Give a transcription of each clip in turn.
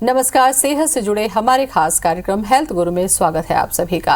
नमस्कार। सेहत से जुड़े हमारे खास कार्यक्रम हेल्थ गुरु में स्वागत है आप सभी का।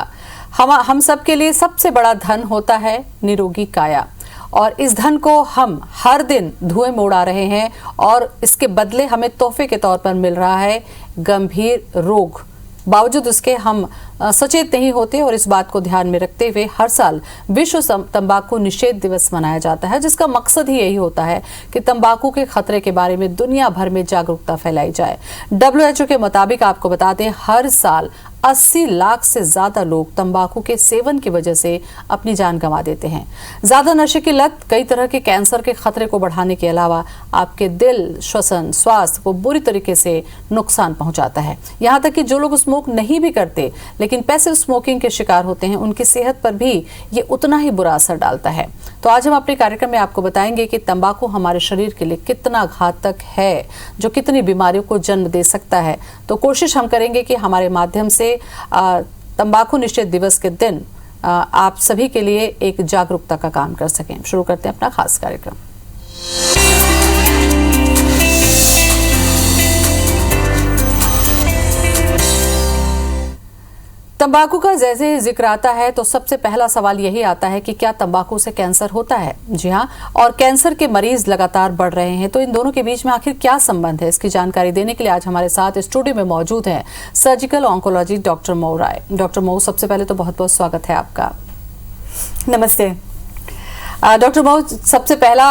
हम सब के लिए सबसे बड़ा धन होता है निरोगी काया, और इस धन को हम हर दिन धुएं में उड़ा रहे हैं और इसके बदले हमें तोहफे के तौर पर मिल रहा है गंभीर रोग। बावजूद उसके हम सचेत नहीं होते और इस बात को ध्यान में रखते हुए हर साल विश्व तंबाकू निषेध दिवस मनाया जाता है, जिसका मकसद ही यही होता है कि तंबाकू के खतरे के बारे में दुनिया भर में जागरूकता फैलाई जाए। WHO के मुताबिक आपको बता दें, हर साल 80 लाख से ज्यादा लोग तंबाकू के सेवन की वजह से अपनी जान गंवा देते हैं। ज्यादा नशे की लत कई तरह के कैंसर के खतरे को बढ़ाने के अलावा आपके दिल, श्वसन, स्वास्थ्य को बुरी तरीके से नुकसान पहुंचाता है। यहाँ तक कि जो लोग स्मोक नहीं भी करते लेकिन पैसिव स्मोकिंग के शिकार होते हैं, उनकी सेहत पर भी ये उतना ही बुरा असर डालता है। तो आज हम अपने कार्यक्रम में आपको बताएंगे कि तंबाकू हमारे शरीर के लिए कितना घातक है, जो कितनी बीमारियों को जन्म दे सकता है। तो कोशिश हम करेंगे कि हमारे माध्यम से तंबाकू निषेध दिवस के दिन आप सभी के लिए एक जागरूकता का काम कर सकें। शुरू करते हैं अपना खास कार्यक्रम। तंबाकू का जैसे ही जिक्र आता है तो सबसे पहला सवाल यही आता है कि क्या तंबाकू से कैंसर होता है। जी हाँ, और कैंसर के मरीज लगातार बढ़ रहे हैं। तो इन दोनों के बीच में आखिर क्या संबंध है, इसकी जानकारी देने के लिए आज हमारे साथ स्टूडियो में मौजूद है सर्जिकल ऑन्कोलॉजी डॉक्टर मऊ राय। डॉक्टर मऊ, सबसे पहले तो बहुत बहुत स्वागत है आपका। नमस्ते डॉक्टर मऊ, सबसे पहला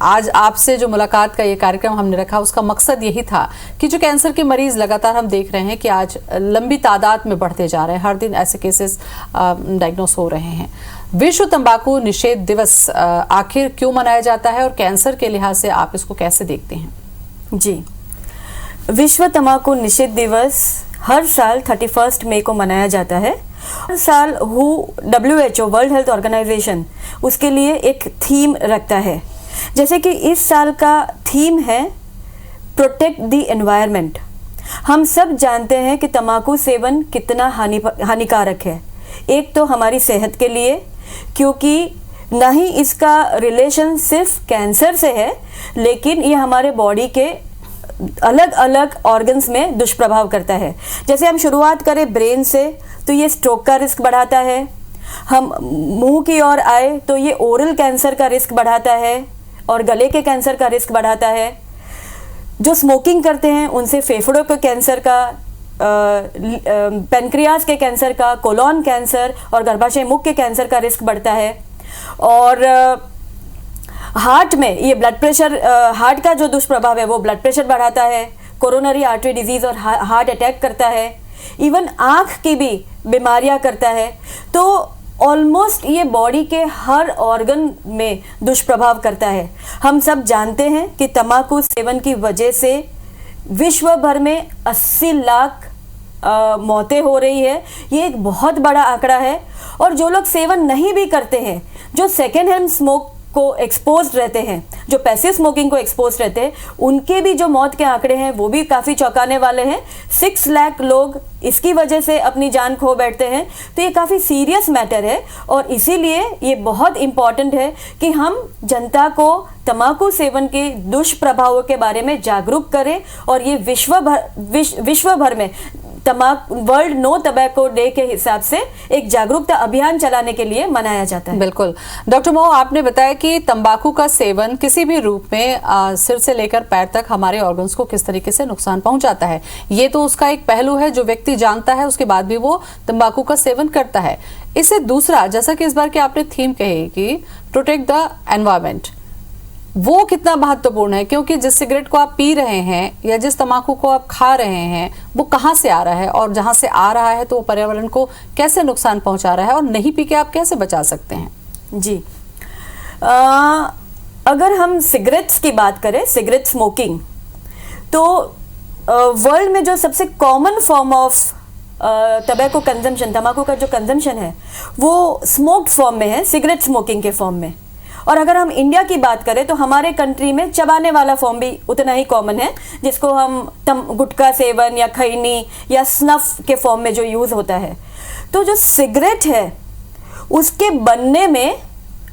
आज आपसे जो मुलाकात का ये कार्यक्रम हमने रखा, उसका मकसद यही था कि जो कैंसर के मरीज लगातार हम देख रहे हैं कि आज लंबी तादाद में बढ़ते जा रहे हैं, हर दिन ऐसे केसेस डायग्नोस हो रहे हैं। विश्व तंबाकू निषेध दिवस आखिर क्यों मनाया जाता है और कैंसर के लिहाज से आप इसको कैसे देखते हैं? जी, विश्व तंबाकू निषेध दिवस हर साल 31 मई को मनाया जाता है। हर साल WHO वर्ल्ड हेल्थ ऑर्गेनाइजेशन उसके लिए एक थीम रखता है। जैसे कि इस साल का थीम है प्रोटेक्ट द एनवायरनमेंट। हम सब जानते हैं कि तंबाकू सेवन कितना हानिकारक है। एक तो हमारी सेहत के लिए, क्योंकि ना ही इसका रिलेशन सिर्फ कैंसर से है, लेकिन ये हमारे बॉडी के अलग अलग ऑर्गन्स में दुष्प्रभाव करता है। जैसे हम शुरुआत करें ब्रेन से, तो ये स्ट्रोक का रिस्क बढ़ाता है। हम मुंह की ओर आए तो ये ओरल कैंसर का रिस्क बढ़ाता है और गले के कैंसर का रिस्क बढ़ाता है। जो स्मोकिंग करते हैं उनसे फेफड़ों के कैंसर का, पेनक्रियाज के कैंसर का, कोलोन कैंसर और गर्भाशय मुख के कैंसर का रिस्क बढ़ता है। और हार्ट में ये ब्लड प्रेशर, हार्ट का जो दुष्प्रभाव है वो ब्लड प्रेशर बढ़ाता है, कोरोनरी आर्टरी डिजीज और हार्ट अटैक करता है। इवन आँख की भी बीमारियां करता है। तो ऑलमोस्ट ये बॉडी के हर ऑर्गन में दुष्प्रभाव करता है। हम सब जानते हैं कि तंबाकू सेवन की वजह से विश्व भर में 80 लाख मौतें हो रही है। ये एक बहुत बड़ा आंकड़ा है। और जो लोग सेवन नहीं भी करते हैं, जो सेकेंड हैंड स्मोक को एक्सपोज रहते हैं, जो पैसिव स्मोकिंग को एक्सपोज रहते हैं, उनके भी जो मौत के आंकड़े हैं वो भी काफ़ी चौंकाने वाले हैं। 6 लाख लोग इसकी वजह से अपनी जान खो बैठते हैं। तो ये काफ़ी सीरियस मैटर है और इसीलिए ये बहुत इम्पॉर्टेंट है कि हम जनता को तंबाकू सेवन के दुष्प्रभावों के बारे में जागरूक करें। और ये विश्व भर में वर्ल्ड नो टबैको डे के हिसाब से एक जागरूकता अभियान चलाने के लिए मनाया जाता है। बिल्कुल। डॉक्टर मऊ, आपने बताया कि तंबाकू का सेवन किसी भी रूप में सिर से लेकर पैर तक हमारे ऑर्गन्स को किस तरीके से नुकसान पहुंचाता है। ये तो उसका एक पहलू है जो व्यक्ति जानता है, उसके बाद भी वो तंबाकू का सेवन करता है। इससे दूसरा, जैसा कि इस बार की आपने थीम कही कि प्रोटेक्ट द एनवायरमेंट, वो कितना महत्वपूर्ण है? क्योंकि जिस सिगरेट को आप पी रहे हैं या जिस तंबाकू को आप खा रहे हैं, वो कहाँ से आ रहा है, और जहाँ से आ रहा है तो वो पर्यावरण को कैसे नुकसान पहुंचा रहा है, और नहीं पी के आप कैसे बचा सकते हैं? जी, अगर हम सिगरेट्स की बात करें, सिगरेट स्मोकिंग, तो वर्ल्ड में जो सबसे common form of tobacco consumption, तंबाकू का जो कंजम्पशन है, वो स्मोक्ड फॉर्म में है, सिगरेट स्मोकिंग के फॉर्म में। और अगर हम इंडिया की बात करें तो हमारे कंट्री में चबाने वाला फॉर्म भी उतना ही कॉमन है, जिसको हम गुटखा सेवन या खैनी या स्नफ के फॉर्म में जो यूज़ होता है। तो जो सिगरेट है उसके बनने में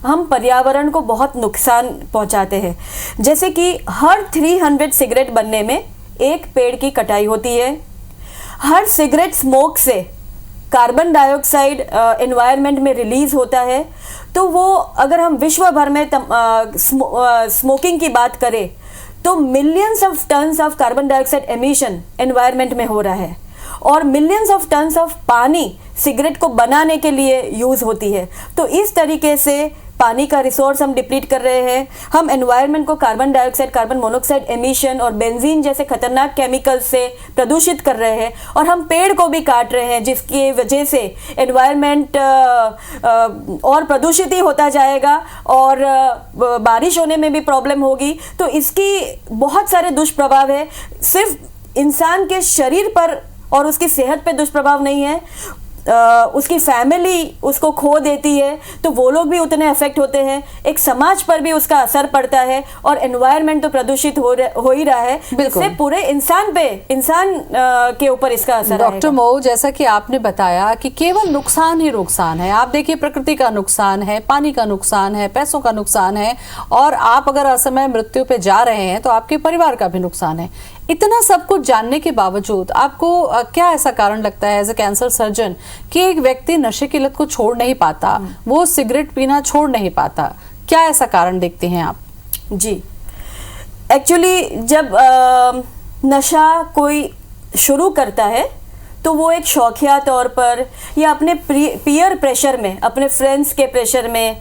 हम पर्यावरण को बहुत नुकसान पहुंचाते हैं। जैसे कि हर 300 सिगरेट बनने में एक पेड़ की कटाई होती है। हर सिगरेट स्मोक से कार्बन डाइऑक्साइड एनवायरनमेंट में रिलीज होता है। तो वो अगर हम विश्व भर में स्मोकिंग की बात करें तो millions of tons of carbon dioxide emission environment में हो रहा है, और मिलियंस ऑफ टन्स ऑफ पानी सिगरेट को बनाने के लिए यूज होती है। तो इस तरीके से पानी का रिसोर्स हम डिप्लीट कर रहे हैं। हम एनवायरनमेंट को carbon dioxide, carbon monoxide emission और बेंजीन जैसे खतरनाक केमिकल से प्रदूषित कर रहे हैं, और हम पेड़ को भी काट रहे हैं, जिसकी वजह से एनवायरनमेंट और प्रदूषित ही होता जाएगा और बारिश होने में भी प्रॉब्लम होगी। तो इसकी बहुत सारे दुष्प्रभाव है, सिर्फ इंसान के शरीर पर और उसकी सेहत पे दुष्प्रभाव नहीं है, उसकी फैमिली उसको खो देती है तो वो लोग भी उतने अफेक्ट होते हैं, एक समाज पर भी उसका असर पड़ता है, और एनवायरनमेंट तो प्रदूषित हो ही रहा है, जिससे पूरे इंसान के ऊपर इसका असर आएगा। डॉक्टर मो, जैसा कि आपने बताया कि केवल नुकसान ही नुकसान है। आप देखिए, प्रकृति का नुकसान है, पानी का नुकसान है, पैसों का नुकसान है, और आप अगर असमय मृत्यु पे जा रहे हैं तो आपके परिवार का भी नुकसान है। इतना सब कुछ जानने के बावजूद आपको क्या ऐसा कारण लगता है एज ए कैंसर सर्जन कि एक व्यक्ति नशे की लत को छोड़ नहीं पाता, वो सिगरेट पीना छोड़ नहीं पाता? क्या ऐसा कारण देखते हैं आप? जी, एक्चुअली जब नशा कोई शुरू करता है तो वो एक शौकिया तौर पर या अपने पीयर प्रेशर में, अपने फ्रेंड्स के प्रेशर में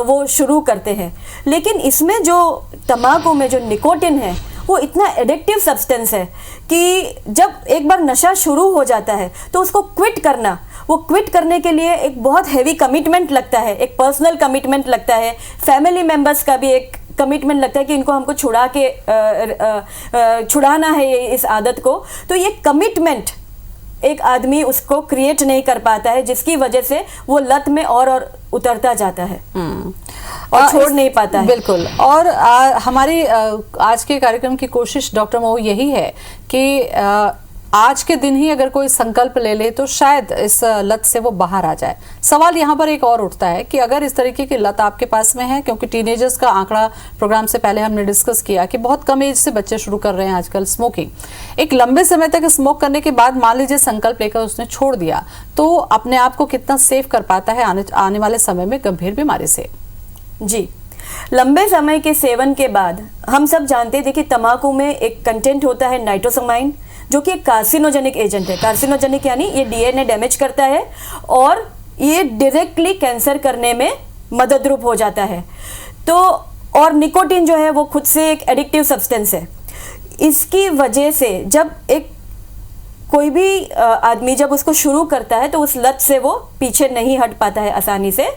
वो शुरू करते हैं। लेकिन इसमें जो तंबाकू में जो निकोटिन है वो इतना एडिक्टिव सब्सटेंस है कि जब एक बार नशा शुरू हो जाता है तो उसको क्विट करने के लिए एक बहुत हैवी कमिटमेंट लगता है, एक पर्सनल कमिटमेंट लगता है, फैमिली मेंबर्स का भी एक कमिटमेंट लगता है कि इनको हमको छुड़ाना है इस आदत को। तो ये कमिटमेंट एक आदमी उसको क्रिएट नहीं कर पाता है, जिसकी वजह से वो लत में और उतरता जाता है और छोड़ नहीं पाता है। बिल्कुल। और हमारी आज के कार्यक्रम की कोशिश डॉक्टर मो यही है कि आज के दिन ही अगर कोई संकल्प ले ले तो शायद इस लत से वो बाहर आ जाए। सवाल यहाँ पर एक और उठता है कि अगर इस तरीके की लत आपके पास में है, क्योंकि टीनेजर्स का आंकड़ा प्रोग्राम से पहले हमने डिस्कस किया कि बहुत कम एज से बच्चे शुरू कर रहे हैं आजकल स्मोकिंग। एक लंबे समय तक स्मोक करने के बाद मान लीजिए संकल्प लेकर उसने छोड़ दिया, तो अपने आप को कितना सेफ कर पाता है आने वाले समय में गंभीर बीमारी से? जी, लंबे समय के सेवन के बाद हम सब जानते हैं, देखिए तंबाकू में एक कंटेंट होता है नाइट्रोसामाइन, जो कि एक कार्सिनोजेनिक एजेंट है। कार्सिनोजेनिक यानी ये डीएनए डैमेज करता है और ये डायरेक्टली कैंसर करने में मददरूप हो जाता है। तो और निकोटिन जो है वो खुद से एक एडिक्टिव सब्सटेंस है। इसकी वजह से जब एक कोई भी आदमी जब उसको शुरू करता है तो उस लत से वो पीछे नहीं हट पाता है आसानी से।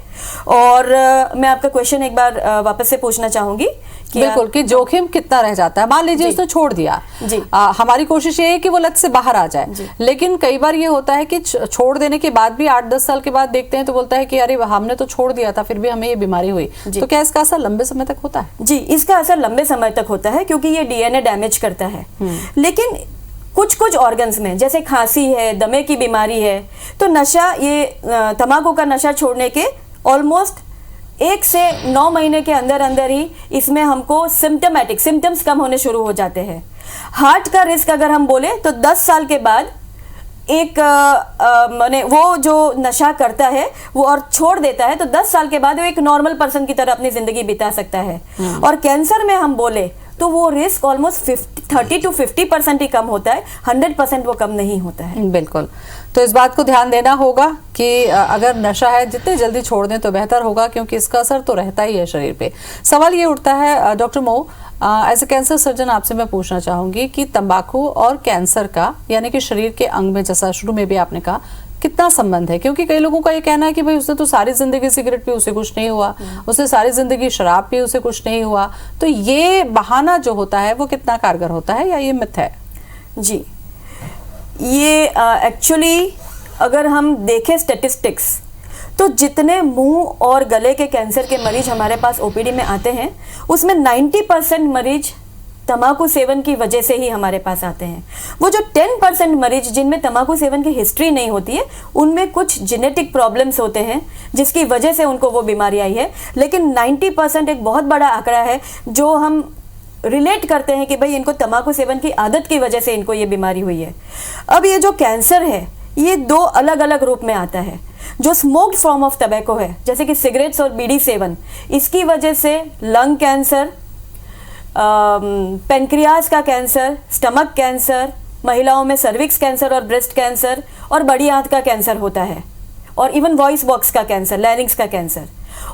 और मैं आपका क्वेश्चन एक बार वापस से पूछना चाहूंगी कि बिल्कुल, कि जोखिम कितना रह जाता है? मान लीजिए उसने छोड़ दिया जी, हमारी कोशिश ये है कि वो लत से बाहर आ जाए, लेकिन कई बार ये होता है कि छोड़ देने के बाद भी 8-10 साल के बाद देखते हैं तो बोलता है कि अरे हमने तो छोड़ दिया था फिर भी हमें ये बीमारी हुई। तो क्या इसका असर लंबे समय तक होता है? जी, इसका असर लंबे समय तक होता है क्योंकि ये डीएनए डैमेज करता है। लेकिन कुछ ऑर्गन्स में, जैसे खांसी है, दमे की बीमारी है, तो नशा, ये तंबाकू का नशा छोड़ने के ऑलमोस्ट 1 से 9 महीने के अंदर ही इसमें हमको सिम्टम्स कम होने शुरू हो जाते हैं। हार्ट का रिस्क अगर हम बोले तो 10 साल के बाद एक माने वो जो नशा करता है वो और छोड़ देता है तो 10 साल के बाद वो एक नॉर्मल पर्सन की तरह अपनी जिंदगी बिता सकता है। और कैंसर में हम बोले तो वो रिस्क ऑलमोस्ट 30 to 50% ही कम होता है, 100% वो कम नहीं होता है। बिल्कुल। तो इस बात को ध्यान देना होगा कि अगर नशा है जितने जल्दी छोड़ दें तो बेहतर होगा, क्योंकि इसका असर तो रहता ही है शरीर पे। सवाल ये उठता है डॉक्टर मो, एज ए कैंसर सर्जन आपसे मैं पूछना चाहूंगी कि तंबाकू और कैंसर का, यानी कि शरीर के अंग में, जैसा शुरू में भी आपने कहा, कितना संबंध है? क्योंकि कई लोगों का ये कहना है कि भाई उसने तो सारी जिंदगी सिगरेट पी, उसे कुछ नहीं हुआ, उसने सारी जिंदगी शराब पी, उसे कुछ नहीं हुआ। तो ये बहाना जो होता है वो कितना कारगर होता है या ये मिथ है? जी, ये एक्चुअली अगर हम देखें स्टैटिस्टिक्स तो जितने मुंह और गले के कैंसर के मरीज हमारे पास ओपीडी में आते हैं उसमें 90% मरीज तंबाकू सेवन की वजह से ही हमारे पास आते हैं। वो जो 10% मरीज जिनमें तंबाकू सेवन की हिस्ट्री नहीं होती है उनमें कुछ जेनेटिक प्रॉब्लम्स होते हैं जिसकी वजह से उनको वो बीमारी आई है। लेकिन 90% एक बहुत बड़ा आंकड़ा है जो हम रिलेट करते हैं कि भाई इनको तंबाकू सेवन की आदत की वजह से इनको ये बीमारी हुई है। अब ये जो कैंसर है ये दो अलग अलग रूप में आता है। जो स्मोक्ड फॉर्म ऑफ टबैको है, जैसे कि सिगरेट्स और बीड़ी सेवन, इसकी वजह से लंग कैंसर, पेनक्रियाज का कैंसर, स्टमक कैंसर, महिलाओं में सर्विक्स कैंसर और ब्रेस्ट कैंसर और बड़ी आंत का कैंसर होता है, और इवन वॉइस बॉक्स का कैंसर, लैरिंक्स का कैंसर।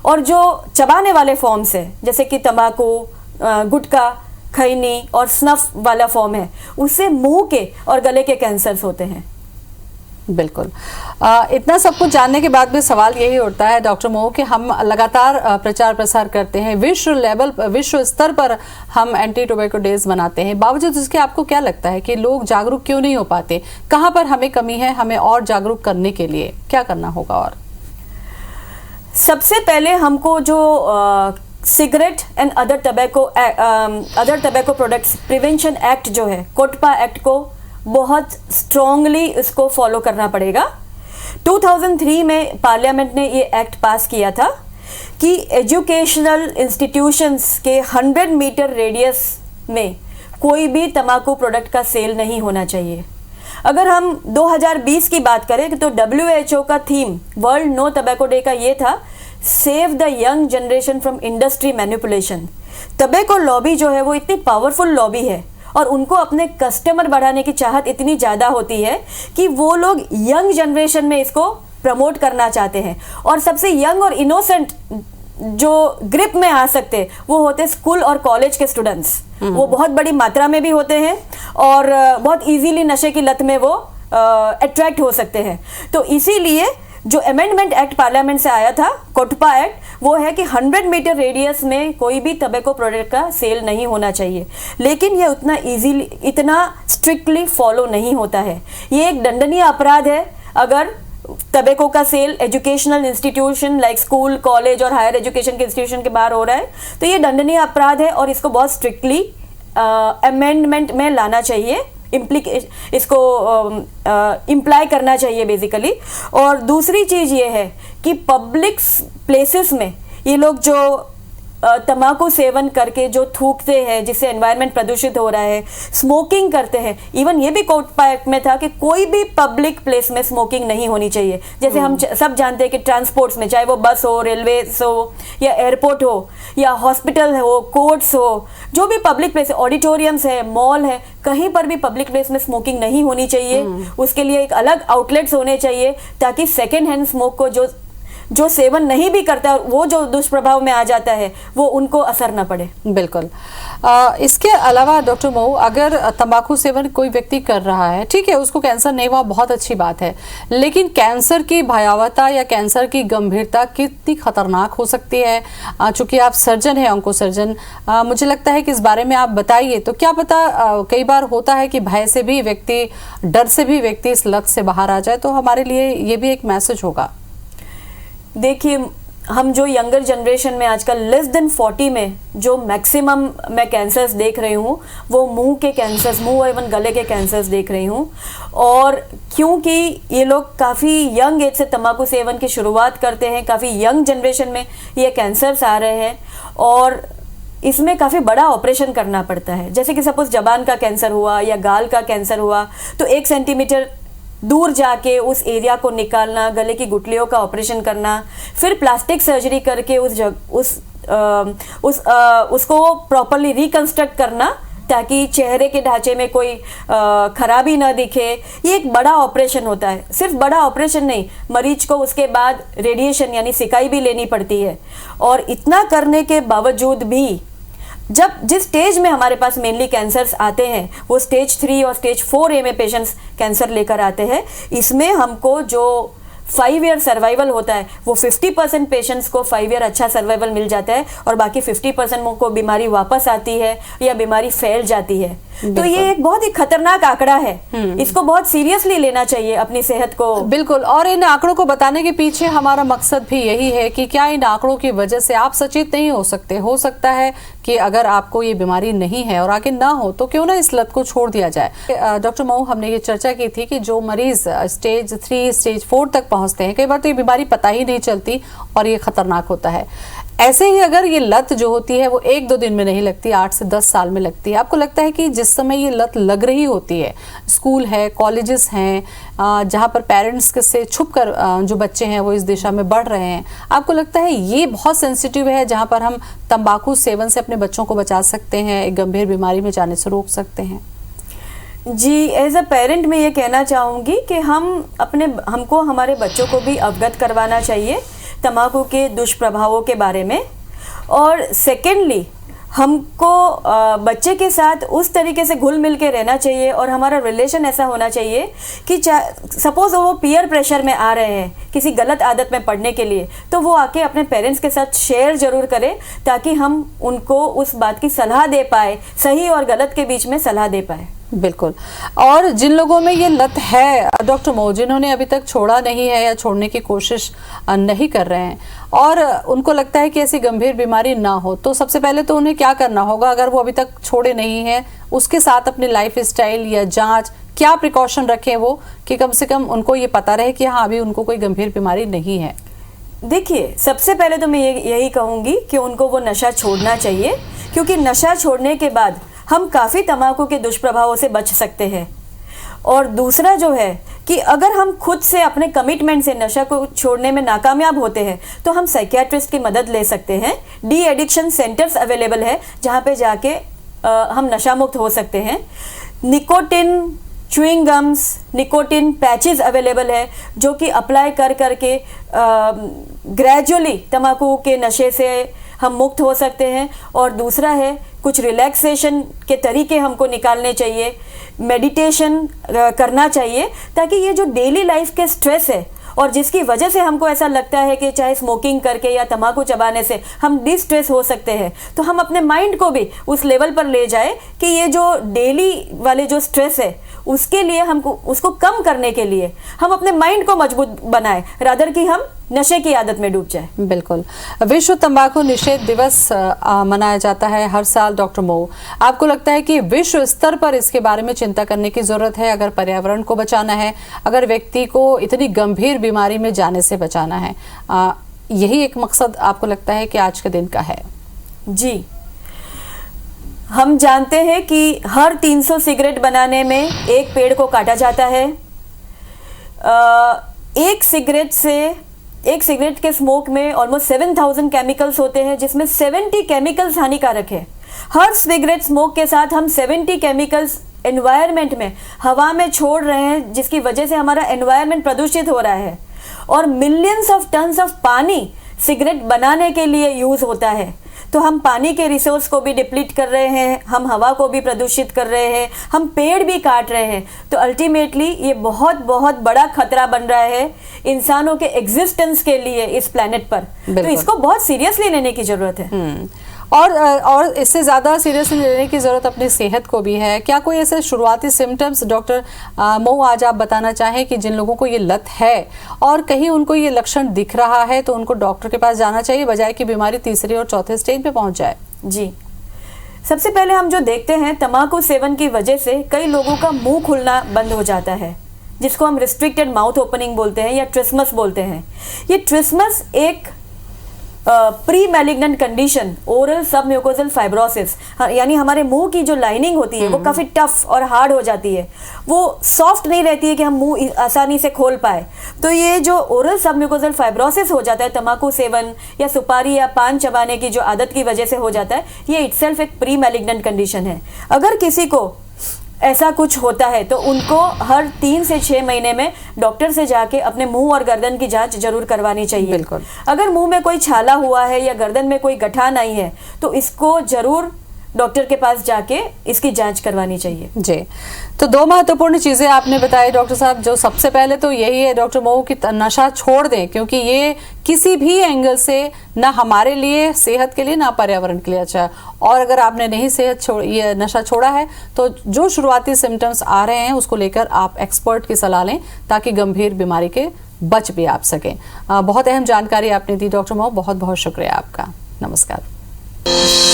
और जो चबाने वाले फॉर्म्स है, जैसे कि तंबाकू, गुटखा, खैनी और स्नफ वाला फॉर्म है, उससे मुंह के और गले के कैंसर्स होते हैं। बिल्कुल। इतना सब कुछ जानने के बाद भी सवाल यही उठता है डॉक्टर मो कि हम लगातार प्रचार प्रसार करते हैं, विश्व स्तर पर हम एंटी टोबैको डेज मनाते हैं, बावजूद इसके आपको क्या लगता है कि लोग जागरूक क्यों नहीं हो पाते? कहाँ पर हमें कमी है? हमें और जागरूक करने के लिए क्या करना होगा? और सबसे पहले हमको जो cigarette and other tobacco products prevention act जो है, कोटपा एक्ट को बहुत स्ट्रांगली इसको फॉलो करना पड़ेगा। 2003 में पार्लियामेंट ने ये एक्ट पास किया था कि एजुकेशनल इंस्टीट्यूशंस के 100 मीटर रेडियस में कोई भी तंबाकू प्रोडक्ट का सेल नहीं होना चाहिए। अगर हम 2020 की बात करें तो WHO का theme world no tobacco day का ये था, save the young generation from industry manipulation. Tobacco lobby जो है वो इतनी पावरफुल लॉबी है और उनको अपने कस्टमर बढ़ाने की चाहत इतनी ज़्यादा होती है कि वो लोग यंग जनरेशन में इसको प्रमोट करना चाहते हैं। और सबसे यंग और इनोसेंट जो ग्रिप में आ सकते वो होते स्कूल और कॉलेज के स्टूडेंट्स। वो बहुत बड़ी मात्रा में भी होते हैं और बहुत इजीली नशे की लत में वो अट्रैक्ट हो सकते हैं। तो इसीलिए जो अमेंडमेंट एक्ट पार्लियामेंट से आया था, कोटपा एक्ट, वो है कि 100 मीटर रेडियस में कोई भी टबैको प्रोडक्ट का सेल नहीं होना चाहिए। लेकिन ये उतना इजीली, इतना स्ट्रिक्टली फॉलो नहीं होता है। ये एक दंडनीय अपराध है अगर टबैको का sale educational institution like school, college और हायर एजुकेशन के इंस्टीट्यूशन के बाहर हो रहा है, तो ये दंडनीय अपराध है और इसको बहुत स्ट्रिक्टली अमेंडमेंट में लाना चाहिए, इसको इम्प्लाई करना चाहिए बेसिकली। और दूसरी चीज़ ये है कि पब्लिक प्लेसेस में ये लोग जो तंबाकू सेवन करके जो थूकते हैं, जिससे एनवायरनमेंट प्रदूषित हो रहा है, स्मोकिंग करते हैं, इवन ये भी कोटपा एक्ट में था कि कोई भी पब्लिक प्लेस में स्मोकिंग नहीं होनी चाहिए। जैसे हम सब जानते हैं कि ट्रांसपोर्ट्स में, चाहे वो बस हो, रेलवे हो या एयरपोर्ट हो या हॉस्पिटल हो, कोर्ट्स हो, जो भी पब्लिक प्लेस है, ऑडिटोरियम्स है, मॉल है, कहीं पर भी पब्लिक प्लेस में स्मोकिंग नहीं होनी चाहिए। उसके लिए एक अलग आउटलेट्स होने चाहिए ताकि सेकेंड हैंड स्मोक को जो सेवन नहीं भी करता है, वो जो दुष्प्रभाव में आ जाता है, वो उनको असर न पड़े। बिल्कुल। इसके अलावा डॉक्टर मऊ, अगर तंबाकू सेवन कोई व्यक्ति कर रहा है, ठीक है, उसको कैंसर नहीं हुआ, बहुत अच्छी बात है, लेकिन कैंसर की भयावहता या कैंसर की गंभीरता कितनी खतरनाक हो सकती है? चूंकि आप सर्जन हैं, ऑन्को सर्जन, मुझे लगता है कि इस बारे में आप बताइए। तो क्या पता कई बार होता है कि भय से भी व्यक्ति, डर से भी व्यक्ति इस लत से बाहर आ जाए, तो हमारे लिए ये भी एक मैसेज होगा। देखिए, हम जो यंगर जनरेशन में आजकल लेस देन 40 में जो मैक्सिमम मैं कैंसर्स देख रही हूँ, वो मुंह के कैंसर्स, मुंह और इवन गले के कैंसर्स देख रही हूँ। और क्योंकि ये लोग काफ़ी यंग एज से तंबाकू सेवन की शुरुआत करते हैं, काफ़ी यंग जनरेशन में ये कैंसर्स आ रहे हैं और इसमें काफ़ी बड़ा ऑपरेशन करना पड़ता है। जैसे कि सपोज जबान का कैंसर हुआ या गाल का कैंसर हुआ, तो 1 सेंटीमीटर दूर जाके उस एरिया को निकालना, गले की गुठलियों का ऑपरेशन करना, फिर प्लास्टिक सर्जरी करके उसको प्रॉपरली रिकंस्ट्रक्ट करना ताकि चेहरे के ढांचे में कोई खराबी ना दिखे। ये एक बड़ा ऑपरेशन होता है। सिर्फ बड़ा ऑपरेशन नहीं, मरीज को उसके बाद रेडिएशन यानी सिकाई भी लेनी पड़ती है। और इतना करने के बावजूद भी जिस स्टेज में हमारे पास मेनली कैंसर्स आते हैं, वो स्टेज 3 और स्टेज 4A में पेशेंट्स कैंसर लेकर आते हैं। इसमें हमको जो 5 ईयर सर्वाइवल होता है, वो 50% पेशेंट्स को 5 ईयर अच्छा सर्वाइवल मिल जाता है और बाकी 50% को बीमारी वापस आती है या बीमारी फैल जाती है। तो ये एक बहुत ही खतरनाक आंकड़ा है, इसको बहुत सीरियसली लेना चाहिए अपनी सेहत को। बिल्कुल। और इन आंकड़ों को बताने के पीछे हमारा मकसद भी यही है कि क्या इन आंकड़ों की वजह से आप सचेत नहीं हो सकते? हो सकता है कि अगर आपको ये बीमारी नहीं है और आगे ना हो तो क्यों ना इस लत को छोड़ दिया जाए। डॉक्टर मऊ, हमने ये चर्चा की थी कि जो मरीज स्टेज 3 स्टेज 4 तक पहुंचते हैं। कई बार तो ये बीमारी पता ही नहीं चलती और ये खतरनाक होता है। ऐसे ही अगर ये लत जो होती है वो 1-2 दिन में नहीं लगती, 8 से 10 साल में लगती है। आपको लगता है कि जिस समय ये लत लग रही होती है, स्कूल है, कॉलेजेस हैं, जहाँ पर पेरेंट्स से छुप कर जो बच्चे हैं वो इस दिशा में बढ़ रहे हैं, आपको लगता है ये बहुत सेंसिटिव है जहाँ पर हम तंबाकू सेवन से अपने बच्चों को बचा सकते हैं, एक गंभीर बीमारी में जाने से रोक सकते हैं? जी, एज अ पेरेंट मैं ये कहना चाहूँगी कि हमको हमारे बच्चों को भी अवगत करवाना चाहिए तंबाकू के दुष्प्रभावों के बारे में। और सेकेंडली हमको बच्चे के साथ उस तरीके से घुल मिल के रहना चाहिए और हमारा रिलेशन ऐसा होना चाहिए कि सपोज वो पीयर प्रेशर में आ रहे हैं किसी गलत आदत में पड़ने के लिए, तो वो आके अपने पेरेंट्स के साथ शेयर ज़रूर करें ताकि हम उनको उस बात की सलाह दे पाए, सही और गलत के बीच में सलाह दे पाए। बिल्कुल। और जिन लोगों में ये लत है डॉक्टर मो, जिन्होंने अभी तक छोड़ा नहीं है या छोड़ने की कोशिश नहीं कर रहे हैं और उनको लगता है कि ऐसी गंभीर बीमारी ना हो, तो सबसे पहले तो उन्हें क्या करना होगा अगर वो अभी तक छोड़े नहीं हैं? उसके साथ अपने लाइफ स्टाइल या जांच, क्या प्रिकॉशन रखें वो कि कम से कम उनको ये पता रहे कि हाँ अभी उनको कोई गंभीर बीमारी नहीं है? देखिए, सबसे पहले तो मैं यही कहूँगी कि उनको वो नशा छोड़ना चाहिए, क्योंकि नशा छोड़ने के बाद हम काफ़ी तंबाकू के दुष्प्रभावों से बच सकते हैं। और दूसरा जो है कि अगर हम खुद से अपने कमिटमेंट से नशा को छोड़ने में नाकामयाब होते हैं तो हम साइकियाट्रिस्ट की मदद ले सकते हैं। डी एडिक्शन सेंटर्स अवेलेबल है जहाँ पे जाके हम नशा मुक्त हो सकते हैं। Nicotine chewing gums, nicotine patches available है जो कि अप्लाई कर करके ग्रेजुअली तंबाकू के नशे से हम मुक्त हो सकते हैं। और दूसरा है कुछ रिलैक्सेशन के तरीके हमको निकालने चाहिए, मेडिटेशन करना चाहिए, ताकि ये जो डेली लाइफ के स्ट्रेस है और जिसकी वजह से हमको ऐसा लगता है कि चाहे स्मोकिंग करके या तंबाकू चबाने से हम डिस्ट्रेस हो सकते हैं, तो हम अपने माइंड को भी उस लेवल पर ले जाए कि ये जो डेली वाले जो स्ट्रेस है उसके लिए हमको उसको कम करने के लिए हम अपने माइंड को मजबूत बनाए, रादर कि हम नशे की आदत में डूब जाए। बिल्कुल। विश्व तंबाकू निषेध दिवस मनाया जाता है हर साल। डॉक्टर मो, आपको लगता है कि विश्व स्तर पर इसके बारे में चिंता करने की जरूरत है अगर पर्यावरण को बचाना है, अगर व्यक्ति को इतनी गंभीर बीमारी में जाने से बचाना है? यही एक मकसद आपको लगता है कि आज के दिन का है? जी, हम जानते हैं कि हर 300 सिगरेट बनाने में एक पेड़ को काटा जाता है। एक सिगरेट के स्मोक में ऑलमोस्ट 7000 केमिकल्स होते हैं, जिसमें 70 केमिकल्स हानिकारक है। हर सिगरेट स्मोक के साथ हम 70 केमिकल्स एनवायरनमेंट में, हवा में छोड़ रहे हैं, जिसकी वजह से हमारा एनवायरनमेंट प्रदूषित हो रहा है। और मिलियंस ऑफ टन्स ऑफ पानी सिगरेट बनाने के लिए यूज होता है। तो हम पानी के रिसोर्स को भी डिप्लीट कर रहे हैं, हम हवा को भी प्रदूषित कर रहे हैं, हम पेड़ भी काट रहे हैं। तो अल्टीमेटली ये बहुत बहुत बड़ा खतरा बन रहा है इंसानों के एग्जिस्टेंस के लिए इस प्लेनेट पर। तो इसको बहुत सीरियसली लेने की जरूरत है। और इससे ज़्यादा सीरियसली लेने की ज़रूरत अपनी सेहत को भी है। क्या कोई ऐसे शुरुआती सिम्टम्स डॉक्टर मो आज आप बताना चाहें कि जिन लोगों को ये लत है और कहीं उनको ये लक्षण दिख रहा है तो उनको डॉक्टर के पास जाना चाहिए, बजाय कि बीमारी तीसरे और चौथे स्टेज पे पहुंच जाए? जी, सबसे पहले हम जो देखते हैं, तंबाकू सेवन की वजह से कई लोगों का मुंह खुलना बंद हो जाता है, जिसको हम रिस्ट्रिक्टेड माउथ ओपनिंग बोलते हैं या ट्रिस्मस बोलते हैं। ये ट्रिस्मस एक pre malignant condition, oral submucosal fibrosis, यानी हमारे मुंह की जो लाइनिंग होती है वो काफ़ी टफ और हार्ड हो जाती है, वो सॉफ्ट नहीं रहती है कि हम मुंह आसानी से खोल पाए। तो ये जो ओरल सबम्यूकोजल फाइब्रोसिस हो जाता है तंबाकू सेवन या सुपारी या पान चबाने की जो आदत की वजह से हो जाता है, ये इटसेल्फ एक प्री मैलिग्नेंट कंडीशन है। अगर किसी को ऐसा कुछ होता है तो उनको हर 3 से 6 महीने में डॉक्टर से जाके अपने मुंह और गर्दन की जांच जरूर करवानी चाहिए। बिल्कुल। अगर मुंह में कोई छाला हुआ है या गर्दन में कोई गठान आई है तो इसको जरूर डॉक्टर के पास जाके इसकी जांच करवानी चाहिए। जी, तो 2 महत्वपूर्ण चीज़ें आपने बताई डॉक्टर साहब। जो सबसे पहले तो यही है डॉक्टर मो कि नशा छोड़ दें, क्योंकि ये किसी भी एंगल से ना हमारे लिए, सेहत के लिए, ना पर्यावरण के लिए अच्छा है। और अगर आपने नहीं ये नशा छोड़ा है तो जो शुरुआती सिम्टम्स आ रहे हैं उसको लेकर आप एक्सपर्ट की सलाह लें ताकि गंभीर बीमारी के बच भी आप सकें। बहुत अहम जानकारी आपने दी डॉक्टर मो, बहुत बहुत शुक्रिया आपका। नमस्कार।